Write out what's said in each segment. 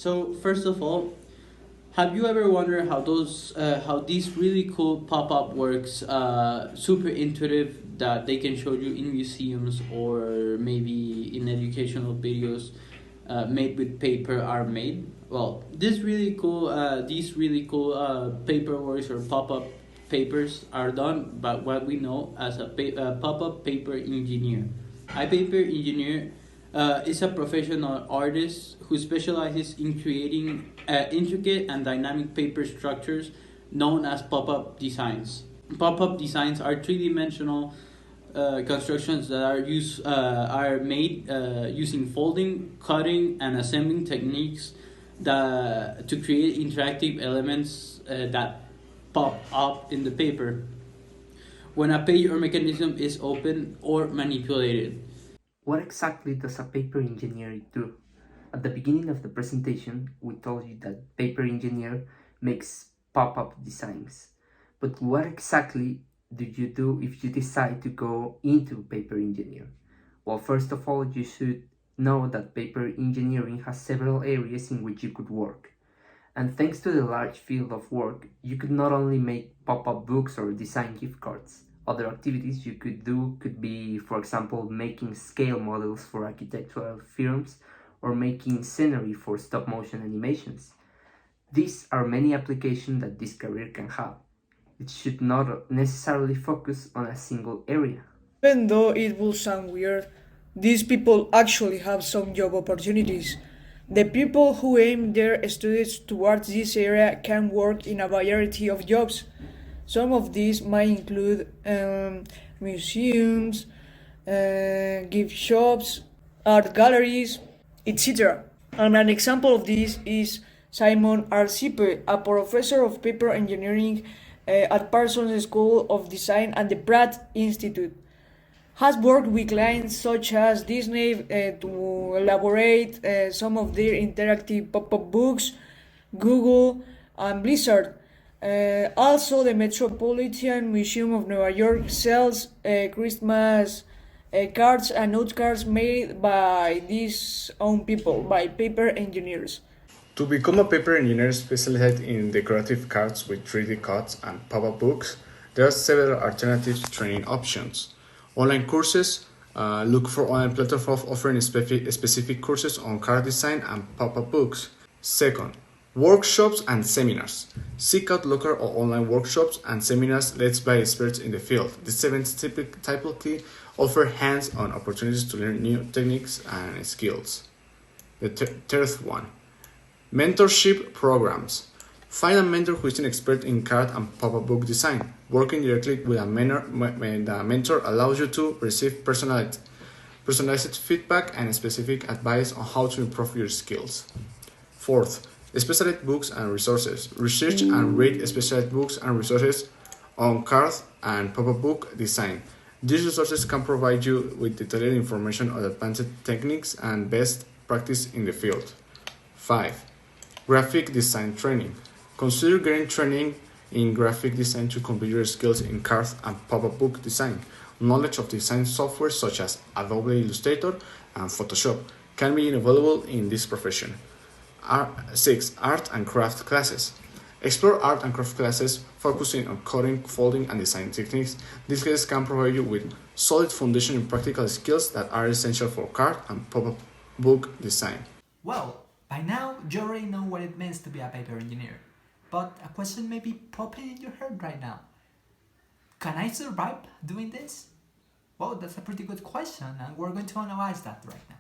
So first of all, have you ever wondered how these really cool pop up works, super intuitive that they can show you in museums or maybe in educational videos, made with paper are made? Well, these really cool paperworks or pop up papers are done by what we know as a pop up paper engineer. A paper engineer is a professional artist who specializes in creating intricate and dynamic paper structures known as pop-up designs. Pop-up designs are three-dimensional constructions that are made using folding, cutting, and assembling techniques to create interactive elements that pop up in the paper when a page or mechanism is opened or manipulated. What exactly does a paper engineer do? At the beginning of the presentation, we told you that paper engineer makes pop-up designs. But what exactly do you do if you decide to go into paper engineer? Well, first of all, you should know that paper engineering has several areas in which you could work. And thanks to the large field of work, you could not only make pop-up books or design gift cards. Other activities you could do could be, for example, making scale models for architectural firms or making scenery for stop-motion animations. These are many applications that this career can have. It should not necessarily focus on a single area. Even though it will sound weird, these people actually have some job opportunities. The people who aim their studies towards this area can work in a variety of jobs. Some of these might include museums, gift shops, art galleries, etc. And an example of this is Simon Arcipe, a professor of paper engineering at Parsons School of Design and the Pratt Institute, has worked with clients such as Disney to elaborate some of their interactive pop-up books, Google, and Blizzard. Also, the Metropolitan Museum of New York sells Christmas cards and note cards made by these own people, by paper engineers. To become a paper engineer specialized in decorative cards with 3D cuts and pop-up books, there are several alternative training options. Online courses, look for online platforms offering specific courses on card design and pop-up books. Second, workshops and seminars. Seek out local or online workshops and seminars led by experts in the field. These events typically offer hands-on opportunities to learn new techniques and skills. The third one, mentorship programs. Find a mentor who is an expert in card and pop-up book design. Working directly with a mentor allows you to receive personalized feedback and specific advice on how to improve your skills. Fourth, specialized books and resources. Research and read specialized books and resources on card and pop-up book design. These resources can provide you with detailed information on advanced techniques and best practice in the field. 5. Graphic design training. Consider getting training in graphic design to complete your skills in card and pop-up book design. Knowledge of design software such as Adobe Illustrator and Photoshop can be available in this profession. 6. Art and craft classes. Explore art and craft classes focusing on cutting, folding, and design techniques. These classes can provide you with solid foundation in practical skills that are essential for card and pop-up book design. Well, by now you already know what it means to be a paper engineer. But a question may be popping in your head right now. Can I survive doing this? Well, that's a pretty good question, and we're going to analyze that right now.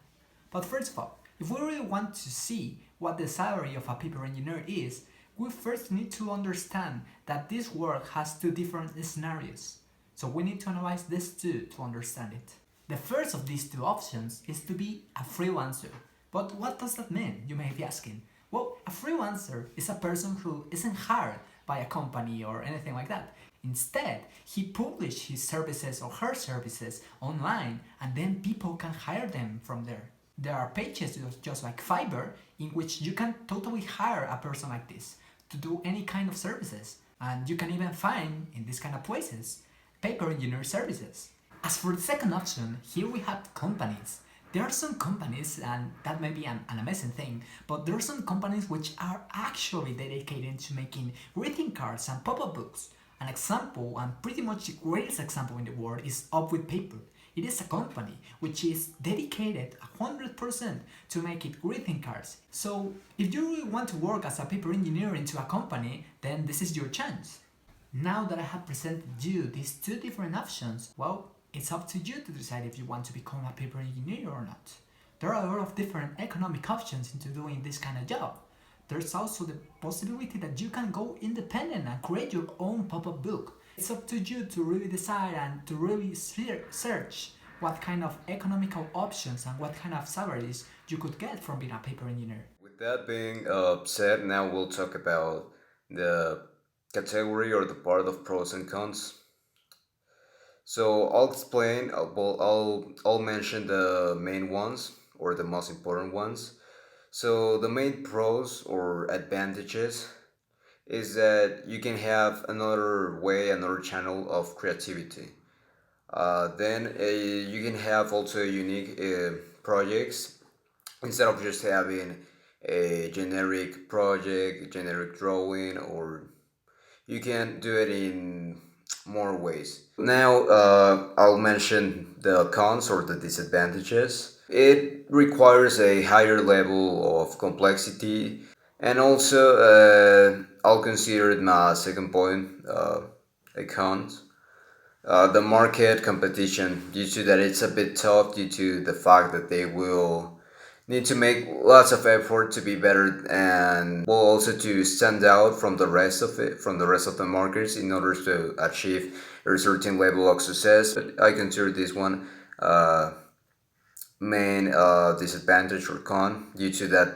But first of all, if we really want to see what the salary of a paper engineer is, we first need to understand that this work has two different scenarios. So we need to analyze these two to understand it. The first of these two options is to be a freelancer. But what does that mean, you may be asking? Well, a freelancer is a person who isn't hired by a company or anything like that. Instead, he publishes his services or her services online, and then people can hire them from there. There are pages just like Fiverr in which you can totally hire a person like this to do any kind of services. And you can even find, in these kind of places, paper engineer services. As for the second option, here we have companies. There are some companies, and that may be an amazing thing, but there are some companies which are actually dedicated to making greeting cards and pop-up books. An example, and pretty much the greatest example in the world, is Up With Paper. It is a company which is dedicated 100% to making greeting cards. So if you really want to work as a paper engineer into a company, then this is your chance. Now that I have presented you these two different options, well, it's up to you to decide if you want to become a paper engineer or not. There are a lot of different economic options into doing this kind of job. There's also the possibility that you can go independent and create your own pop-up book. It's up to you to really decide and to really search what kind of economical options and what kind of salaries you could get from being a paper engineer. With that being said, now we'll talk about the category or the part of pros and cons. So I'll explain. I'll mention the main ones or the most important ones. So the main pros or advantages is that you can have another way, another channel of creativity. Then you can have also unique projects instead of just having a generic project, generic drawing, or you can do it in more ways. Now I'll mention the cons or the disadvantages. It requires a higher level of complexity, and also I'll consider it my second point, a con. The market competition, due to that it's a bit tough due to the fact that they will need to make lots of effort to be better and will also to stand out from the rest of the markets in order to achieve a certain level of success. But I consider this one main disadvantage or con due to that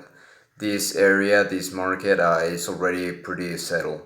this area, this market is already pretty settled.